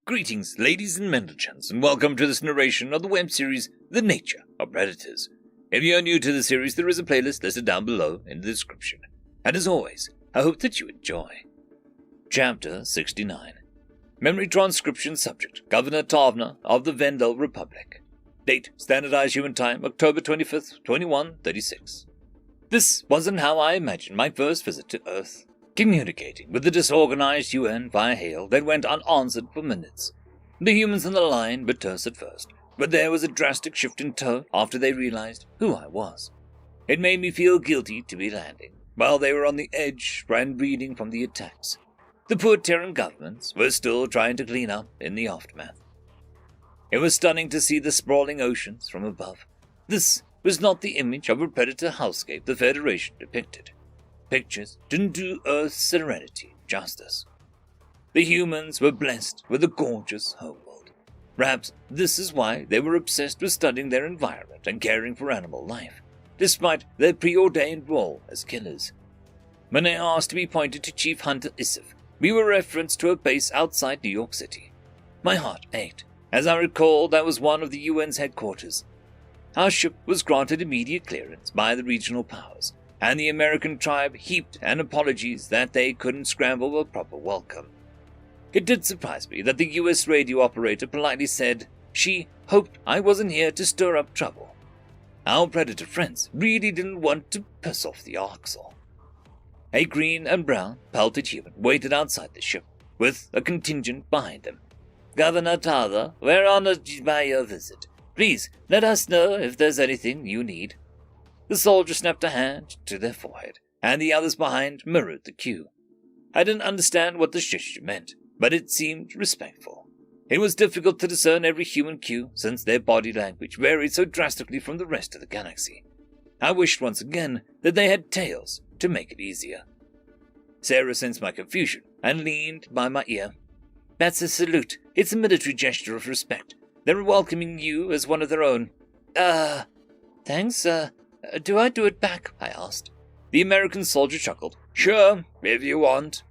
Greetings, ladies and gentlemen, and welcome to this narration of the web series, The Nature of Predators. If you are new to the series, there is a playlist listed down below in the description. And as always, I hope that you enjoy. Chapter 69. Memory Transcription Subject, Governor Tavna of the Vendel Republic. Date, Standardized Human Time, October 25th, 2136. This wasn't how I imagined my first visit to Earth. Communicating with the disorganized UN via hail that went unanswered for minutes. The humans on the line were terse at first, but there was a drastic shift in tone after they realized who I was. It made me feel guilty to be landing, while they were on the edge and reading from the attacks. The poor Terran governments were still trying to clean up in the aftermath. It was stunning to see the sprawling oceans from above. This was not the image of a predator hellscape the Federation depicted. Pictures didn't do Earth's serenity justice. The humans were blessed with a gorgeous homeworld. Perhaps this is why they were obsessed with studying their environment and caring for animal life, despite their preordained role as killers. When I asked to be pointed to Chief Hunter Isif, we were referenced to a base outside New York City. My heart ached, as I recalled that was one of the UN's headquarters. Our ship was granted immediate clearance by the regional powers, and the American tribe heaped an apologies that they couldn't scramble a proper welcome. It did surprise me that the U.S. radio operator politely said she hoped I wasn't here to stir up trouble. Our predator friends really didn't want to piss off the Arxel. A green and brown pelted human waited outside the ship, with a contingent behind them. Governor Tava, we're honored by your visit. Please, let us know if there's anything you need. The soldier snapped a hand to their forehead, and the others behind mirrored the cue. I didn't understand what the gesture meant, but it seemed respectful. It was difficult to discern every human cue, since their body language varied so drastically from the rest of the galaxy. I wished once again that they had tails to make it easier. Sarah sensed my confusion and leaned by my ear. That's a salute. It's a military gesture of respect. They're welcoming you as one of their own. Thanks, do I do it back? I asked. The American soldier chuckled. Sure, if you want.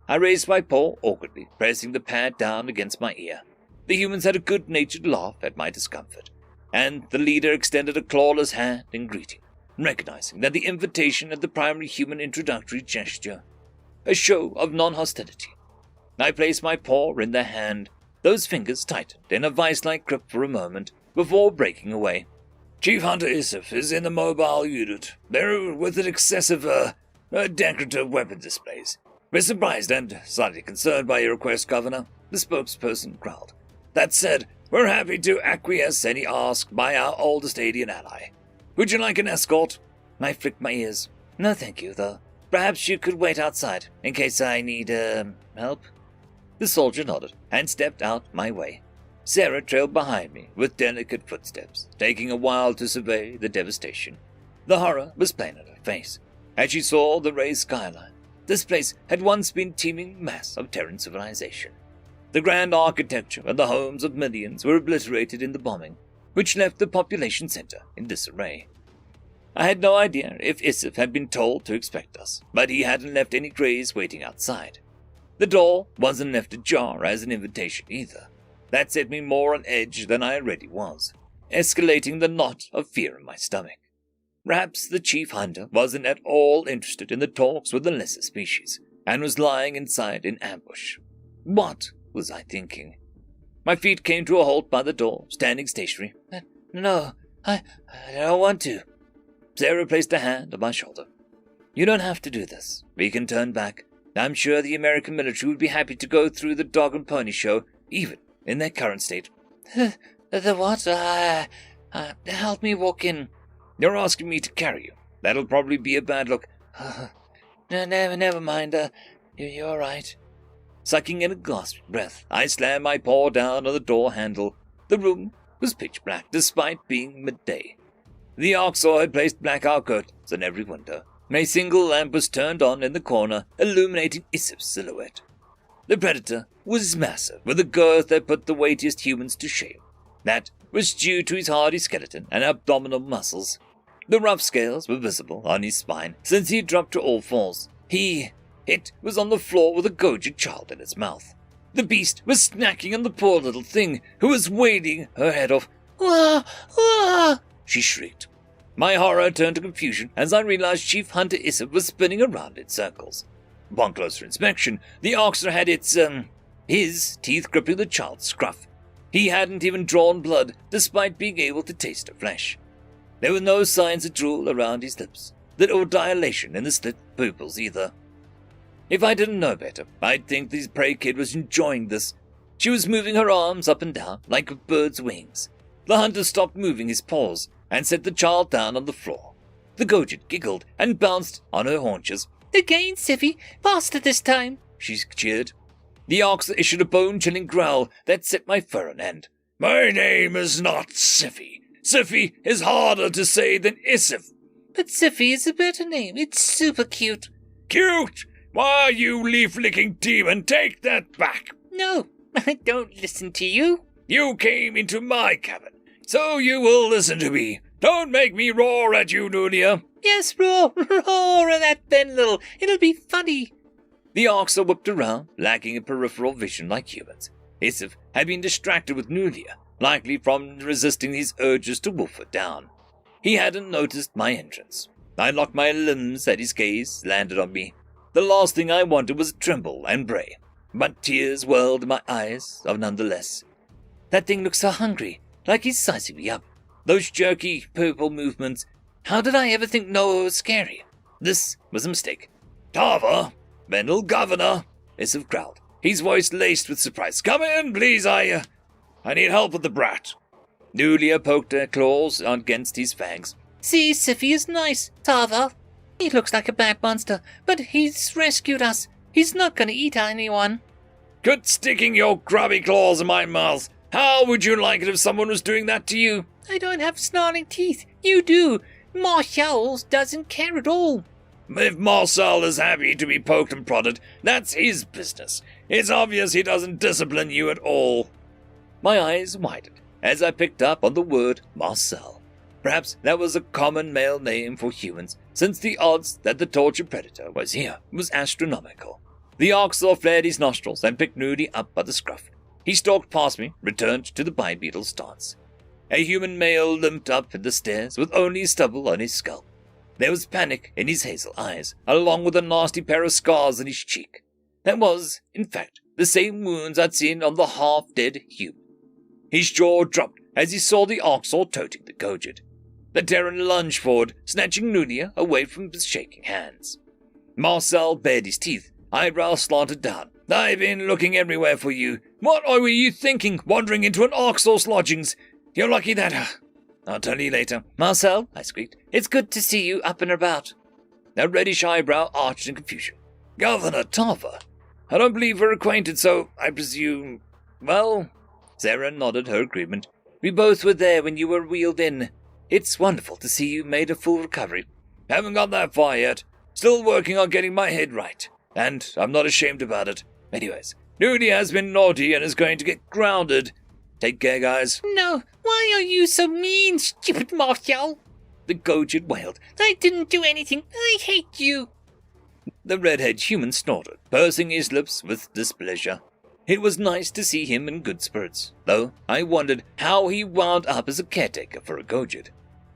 I raised my paw awkwardly, pressing the pad down against my ear. The humans had a good-natured laugh at my discomfort, and the leader extended a clawless hand in greeting, recognizing that the invitation had the primary human introductory gesture, a show of non-hostility. I placed my paw in their hand. Those fingers tightened in a vice-like grip for a moment before breaking away. Chief Hunter Isif is in the mobile unit. They're with an excessive, decorative weapon displays. We're surprised and slightly concerned by your request, Governor, the spokesperson growled. That said, we're happy to acquiesce any ask by our oldest alien ally. Would you like an escort? I flicked my ears. No, thank you, though. Perhaps you could wait outside, in case I need, help? The soldier nodded and stepped out my way. Sarah trailed behind me with delicate footsteps, taking a while to survey the devastation. The horror was plain on her face, as she saw the raised skyline. This place had once been a teeming mass of Terran civilization. The grand architecture and the homes of millions were obliterated in the bombing, which left the population center in disarray. I had no idea if Isif had been told to expect us, but he hadn't left any greys waiting outside. The door wasn't left ajar as an invitation either. That set me more on edge than I already was, escalating the knot of fear in my stomach. Perhaps the chief hunter wasn't at all interested in the talks with the lesser species, and was lying inside in ambush. What was I thinking? My feet came to a halt by the door, standing stationary. No, I don't want to. Sarah placed a hand on my shoulder. You don't have to do this. We can turn back. I'm sure the American military would be happy to go through the dog and pony show, even in their current state. The what? Help me walk in. You're asking me to carry you. That'll probably be a bad look. Never mind. You're all right. Sucking in a gasping breath, I slammed my paw down on the door handle. The room was pitch black, despite being midday. The Arxel had placed blackout curtains in every window. A single lamp was turned on in the corner, illuminating Isif's silhouette. The predator was massive, with a girth that put the weightiest humans to shame. That was due to his hardy skeleton and abdominal muscles. The rough scales were visible on his spine, since he had dropped to all fours. It was on the floor with a Goji child in its mouth. The beast was snacking on the poor little thing, who was wailing her head off. "Wah! Wah!" she shrieked. My horror turned to confusion as I realized Chief Hunter Issa was spinning around in circles. Upon closer inspection, the oxer had his teeth gripping the child's scruff. He hadn't even drawn blood, despite being able to taste her flesh. There were no signs of drool around his lips, or dilation in the slit pupils either. If I didn't know better, I'd think the prey kid was enjoying this. She was moving her arms up and down like a bird's wings. The hunter stopped moving his paws and set the child down on the floor. The Gojit giggled and bounced on her haunches. "Again, Siffy, faster this time," she cheered. The ox issued a bone-chilling growl that set my fur on end. "My name is not Siffy. Siffy is harder to say than Isif." "But Siffy is a better name. It's super cute." "Cute? Why, you leaf-licking demon, take that back." "No, I don't listen to you." "You came into my cabin, so you will listen to me. Don't make me roar at you, Nunia." "Yes, roar at that then, little. It'll be funny." The ox whipped around, lacking a peripheral vision like humans. Isif had been distracted with Nunia, likely from resisting his urges to wolf her down. He hadn't noticed my entrance. I locked my limbs as his gaze landed on me. The last thing I wanted was to tremble and bray, but tears welled in my eyes nonetheless. That thing looked so hungry, like he's sizing me up. Those jerky purple movements. How did I ever think Noah was scary? This was a mistake. "Tava, Mendel Governor," Isif growled, his voice laced with surprise. "Come in, please, I need help with the brat." Nulia poked her claws against his fangs. "See, Siffy is nice, Tava. He looks like a bad monster, but he's rescued us. He's not going to eat anyone." "Quit sticking your grubby claws in my mouth. How would you like it if someone was doing that to you?" "I don't have snarling teeth. You do. Marshall doesn't care at all." "If Marcel is happy to be poked and prodded, that's his business. It's obvious he doesn't discipline you at all." My eyes widened as I picked up on the word Marcel. Perhaps that was a common male name for humans, since the odds that the tortured predator was here was astronomical. The oxor flared his nostrils and picked Nudie up by the scruff. He stalked past me, returned to the bipedal stance. A human male limped up the stairs with only stubble on his scalp. There was panic in his hazel eyes, along with a nasty pair of scars on his cheek. That was, in fact, the same wounds I'd seen on the half-dead human. His jaw dropped as he saw the oxor toting the Gojit. The Terran lunged forward, snatching Nunia away from his shaking hands. Marcel bared his teeth, eyebrows slanted down. "I've been looking everywhere for you. What were you thinking, wandering into an oxor's lodgings? You're lucky that... I'll tell you later." "Marcel," I squeaked, "it's good to see you up and about." A reddish eyebrow arched in confusion. "Governor Tava? I don't believe we're acquainted, so I presume... Well..." Sarah nodded her agreement. "We both were there when you were wheeled in. It's wonderful to see you made a full recovery." "Haven't got that far yet. Still working on getting my head right. And I'm not ashamed about it. Anyways, Nudie has been naughty and is going to get grounded. Take care, guys." "No, why are you so mean, stupid Marshall?" the Gojit wailed. "I didn't do anything. I hate you." The redhead human snorted, pursing his lips with displeasure. It was nice to see him in good spirits, though I wondered how he wound up as a caretaker for a Gojit.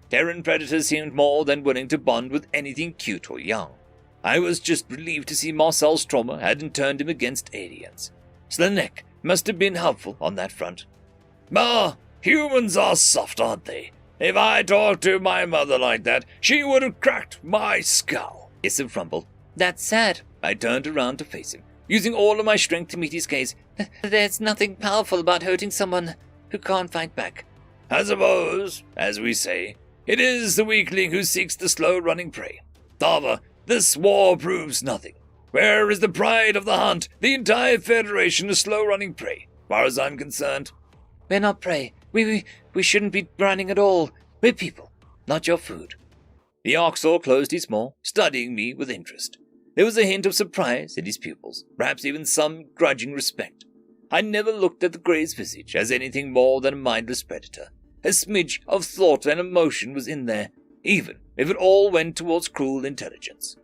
Terran predators seemed more than willing to bond with anything cute or young. I was just relieved to see Marcel's trauma hadn't turned him against aliens. Slanek must have been helpful on that front. "Bah, humans are soft, aren't they? If I talked to my mother like that, she would have cracked my skull." Isif rumbled. "That's sad." I turned around to face him, using all of my strength to meet his gaze. "There's nothing powerful about hurting someone who can't fight back." "I suppose, as we say, it is the weakling who seeks the slow-running prey. Tava, this war proves nothing. Where is the pride of the hunt? The entire Federation is slow-running prey, as far as I'm concerned." "We're not prey. We shouldn't be running at all. We're people, not your food." The oxor closed his maw, studying me with interest. There was a hint of surprise in his pupils, perhaps even some grudging respect. I never looked at the grey's visage as anything more than a mindless predator. A smidge of thought and emotion was in there, even if it all went towards cruel intelligence.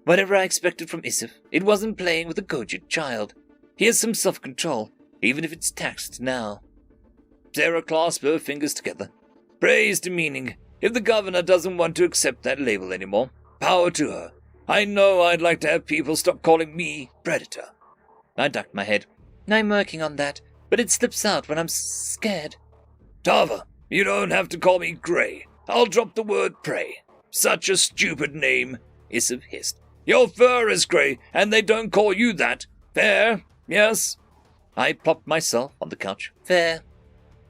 Whatever I expected from Isif, it wasn't playing with a Gojit child. He has some self-control, even if it's taxed now. Sarah clasped her fingers together. Praise demeaning. If the governor doesn't want to accept that label anymore, power to her. I know I'd like to have people stop calling me Predator. I ducked my head. I'm working on that, but it slips out when I'm scared. Tava, you don't have to call me Grey. I'll drop the word prey. Such a stupid name, Issav hissed. Your fur is grey, and they don't call you that. Fair, yes? I plopped myself on the couch. Fair.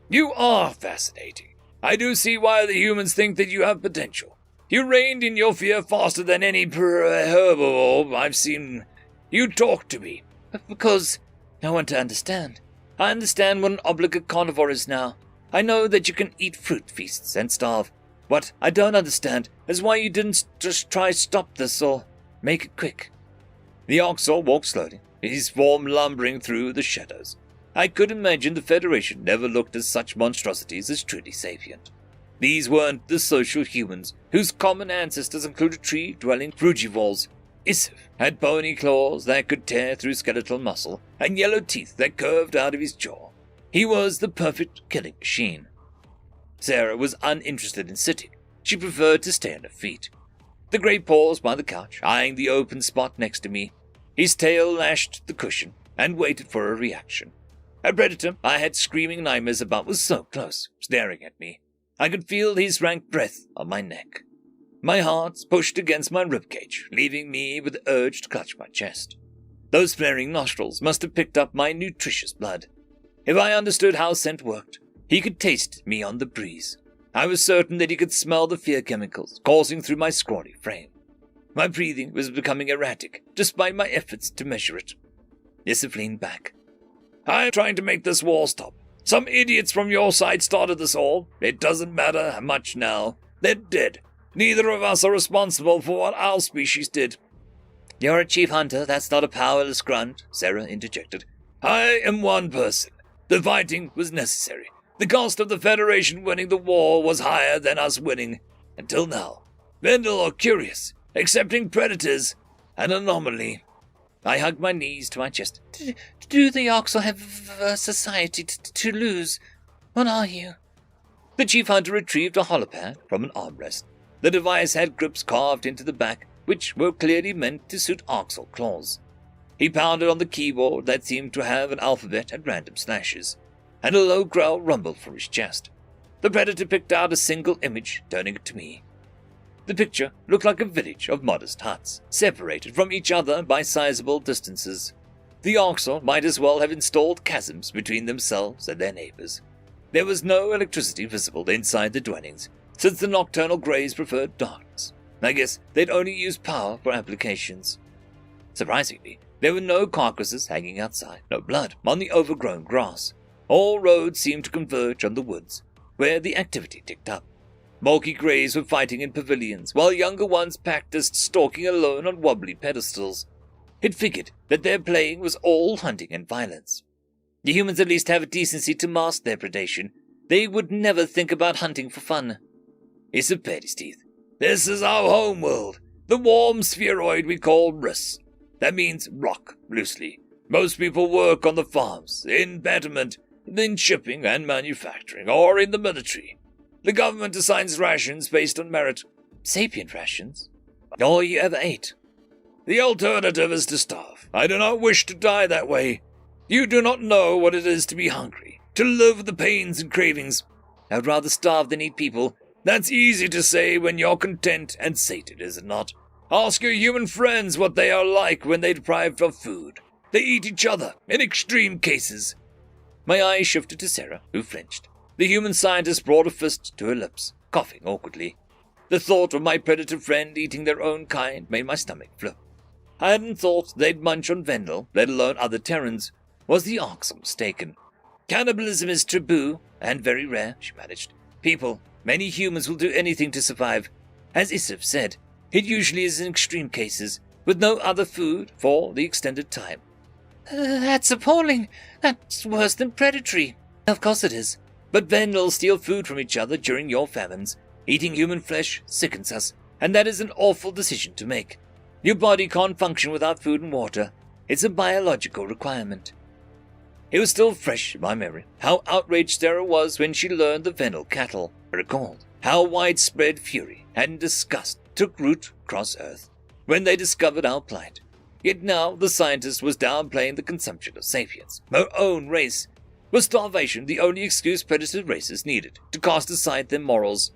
You are fascinating. I do see why the humans think that you have potential. You reined in your fear faster than any herbivore I've seen. You talk to me. Because I want to understand. I understand what an obligate carnivore is now. I know that you can eat fruit feasts and starve. What I don't understand is why you didn't just try stop this or make it quick. The Oxor walked slowly, his form lumbering through the shadows. I could imagine the Federation never looked at such monstrosities as truly sapient. These weren't the social humans, whose common ancestors included tree-dwelling frugivores. Issav had bony claws that could tear through skeletal muscle, and yellow teeth that curved out of his jaw. He was the perfect killing machine. Sarah was uninterested in sitting. She preferred to stay on her feet. The Grey paused by the couch, eyeing the open spot next to me. His tail lashed the cushion and waited for a reaction. A predator I had screaming nightmares about was so close, staring at me. I could feel his rank breath on my neck. My heart pushed against my ribcage, leaving me with the urge to clutch my chest. Those flaring nostrils must have picked up my nutritious blood. If I understood how scent worked, he could taste me on the breeze. I was certain that he could smell the fear chemicals coursing through my scrawny frame. My breathing was becoming erratic, despite my efforts to measure it. Issav leaned back. I'm trying to make this war stop. Some idiots from your side started this all. It doesn't matter much now. They're dead. Neither of us are responsible for what our species did. You're a chief hunter, that's not a powerless grunt, Sarah interjected. I am one person. The fighting was necessary. The cost of the Federation winning the war was higher than us winning. Until now. Vendel are curious, accepting predators, an anomaly. I hugged my knees to my chest. Do the Orcs have a society to lose? What are you? The chief hunter retrieved a holopad from an armrest. The device had grips carved into the back, which were clearly meant to suit Oxal claws. He pounded on the keyboard that seemed to have an alphabet at random slashes, and a low growl rumbled from his chest. The predator picked out a single image, turning it to me. The picture looked like a village of modest huts, separated from each other by sizable distances. The Oxal might as well have installed chasms between themselves and their neighbors. There was no electricity visible inside the dwellings, since the nocturnal Greys preferred darkness. I guess they'd only use power for applications. Surprisingly, there were no carcasses hanging outside, no blood on the overgrown grass. All roads seemed to converge on the woods, where the activity ticked up. Bulky Greys were fighting in pavilions, while younger ones practiced stalking alone on wobbly pedestals. It figured that their playing was all hunting and violence. The humans at least have a decency to mask their predation. They would never think about hunting for fun. Issav bared his teeth. This is our home world, the warm spheroid we call Rus. That means rock, loosely. Most people work on the farms, in betterment, in shipping and manufacturing, or in the military. The government assigns rations based on merit. Sapient rations? All you ever ate? The alternative is to starve. I do not wish to die that way. You do not know what it is to be hungry, to live with the pains and cravings. I would rather starve than eat people. That's easy to say when you're content and sated, is it not? Ask your human friends what they are like when they're deprived of food. They eat each other, in extreme cases. My eyes shifted to Sarah, who flinched. The human scientist brought a fist to her lips, coughing awkwardly. The thought of my predator friend eating their own kind made my stomach flip. I hadn't thought they'd munch on Vendel, let alone other Terrans. Was the Oxal mistaken? Cannibalism is taboo, and very rare, she managed. People, many humans will do anything to survive. As Issav said, it usually is in extreme cases, with no other food for the extended time. That's appalling. That's worse than predatory. Of course it is. But Vendel steal food from each other during your famines. Eating human flesh sickens us, and that is an awful decision to make. Your body can't function without food and water. It's a biological requirement. It was still fresh in my memory how outraged Sarah was when she learned the Vendel cattle. I recalled how widespread fury and disgust took root across Earth when they discovered our plight. Yet now the scientist was downplaying the consumption of sapiens, her own race. Was starvation the only excuse predator races needed to cast aside their morals?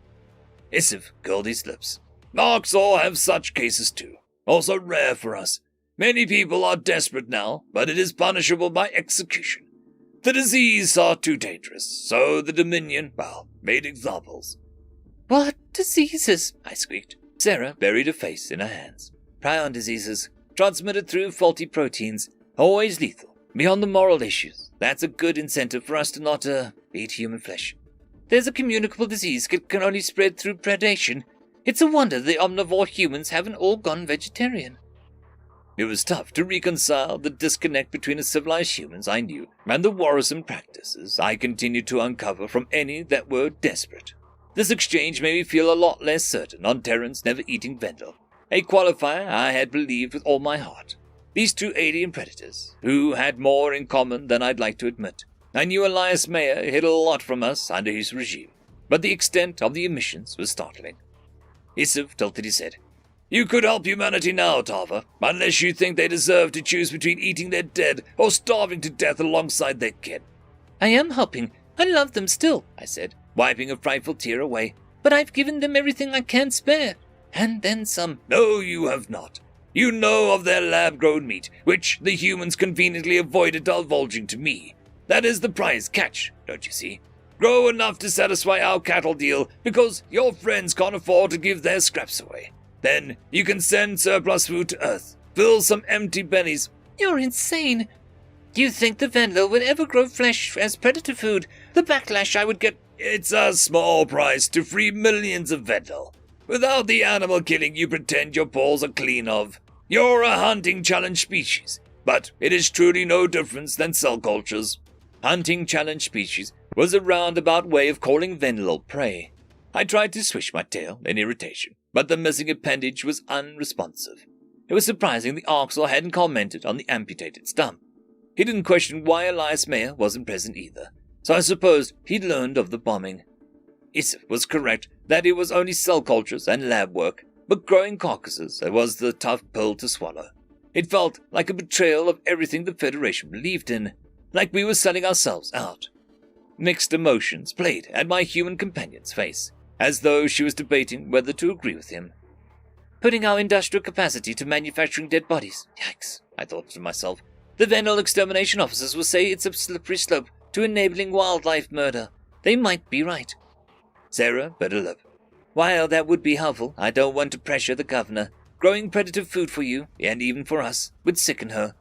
Isif curled his lips. Arxor have such cases too, also rare for us. Many people are desperate now, but it is punishable by execution. The disease are too dangerous, so the Dominion, made examples. What diseases? I squeaked. Sarah buried her face in her hands. Prion diseases, transmitted through faulty proteins, always lethal. Beyond the moral issues, that's a good incentive for us to not, eat human flesh. There's a communicable disease that can only spread through predation. It's a wonder the omnivore humans haven't all gone vegetarian. It was tough to reconcile the disconnect between the civilized humans I knew and the worrisome practices I continued to uncover from any that were desperate. This exchange made me feel a lot less certain on Terran's never eating Vendel, a qualifier I had believed with all my heart. These two alien predators, who had more in common than I'd like to admit. I knew Elias Mayer hid a lot from us under his regime, but the extent of the omissions was startling. Isif tilted his head. You could help humanity now, Tava, unless you think they deserve to choose between eating their dead or starving to death alongside their kin. I am helping. I love them still, I said, wiping a frightful tear away. But I've given them everything I can spare. And then some. No, you have not. You know of their lab-grown meat, which the humans conveniently avoided divulging to me. That is the prize catch, don't you see? Grow enough to satisfy our cattle deal because your friends can't afford to give their scraps away. Then you can send surplus food to Earth. Fill some empty bellies. You're insane. Do you think the Vendel would ever grow flesh as predator food? The backlash I would get... It's a small price to free millions of Vendel. Without the animal killing you pretend your paws are clean of. You're a hunting challenge species, but it is truly no difference than cell cultures. Hunting challenge species was a roundabout way of calling Vendel prey. I tried to swish my tail in irritation, but the missing appendage was unresponsive. It was surprising the Arxor hadn't commented on the amputated stump. He didn't question why Elias Mayer wasn't present either, so I supposed he'd learned of the bombing. Isif was correct that it was only cell cultures and lab work, but growing carcasses was the tough pill to swallow. It felt like a betrayal of everything the Federation believed in, like we were selling ourselves out. Mixed emotions played at my human companion's face, as though she was debating whether to agree with him. Putting our industrial capacity to manufacturing dead bodies. Yikes, I thought to myself. The Vendel extermination officers will say it's a slippery slope to enabling wildlife murder. They might be right. Sarah bit her lip. While that would be helpful, I don't want to pressure the governor. Growing predator food for you, and even for us, would sicken her.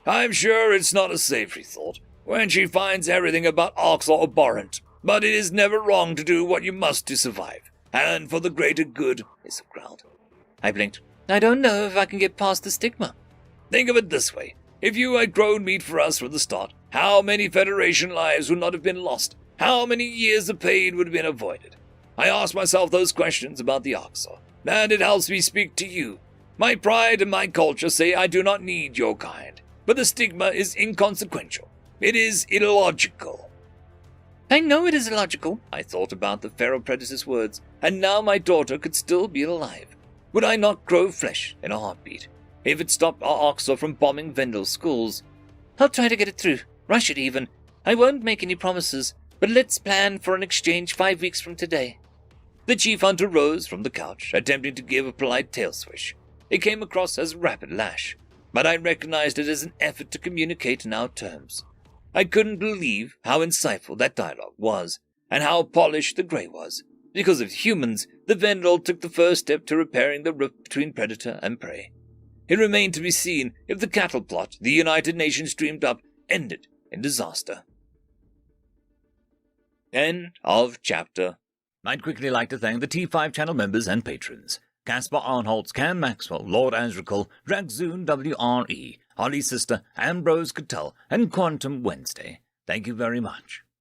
I'm sure it's not a savory thought when she finds everything about Arxor abhorrent. But it is never wrong to do what you must to survive, and for the greater good, Isif growled. I blinked. I don't know if I can get past the stigma. Think of it this way. If you had grown meat for us from the start, how many Federation lives would not have been lost? How many years of pain would have been avoided? I ask myself those questions about the Arxor, and it helps me speak to you. My pride and my culture say I do not need your kind, but the stigma is inconsequential. It is illogical. I know it is illogical. I thought about the feral predator's words, and now my daughter could still be alive. Would I not grow flesh in a heartbeat if it stopped our Arxor from bombing Vendel's schools? I'll try to get it through, rush it even. I won't make any promises, but let's plan for an exchange 5 weeks from today. The chief hunter rose from the couch, attempting to give a polite tail swish. It came across as a rapid lash, but I recognized it as an effort to communicate in our terms. I couldn't believe how insightful that dialogue was, and how polished the grey was. Because of humans, the Vendel took the first step to repairing the rift between predator and prey. It remained to be seen if the cattle plot the United Nations dreamed up ended in disaster. End of chapter. I'd quickly like to thank the T5 channel members and patrons. Casper Arnholtz, Cam Maxwell, Lord Azrakal, Dragzoon W.R.E, Holly's Sister, Ambrose Cattell, and Quantum Wednesday. Thank you very much.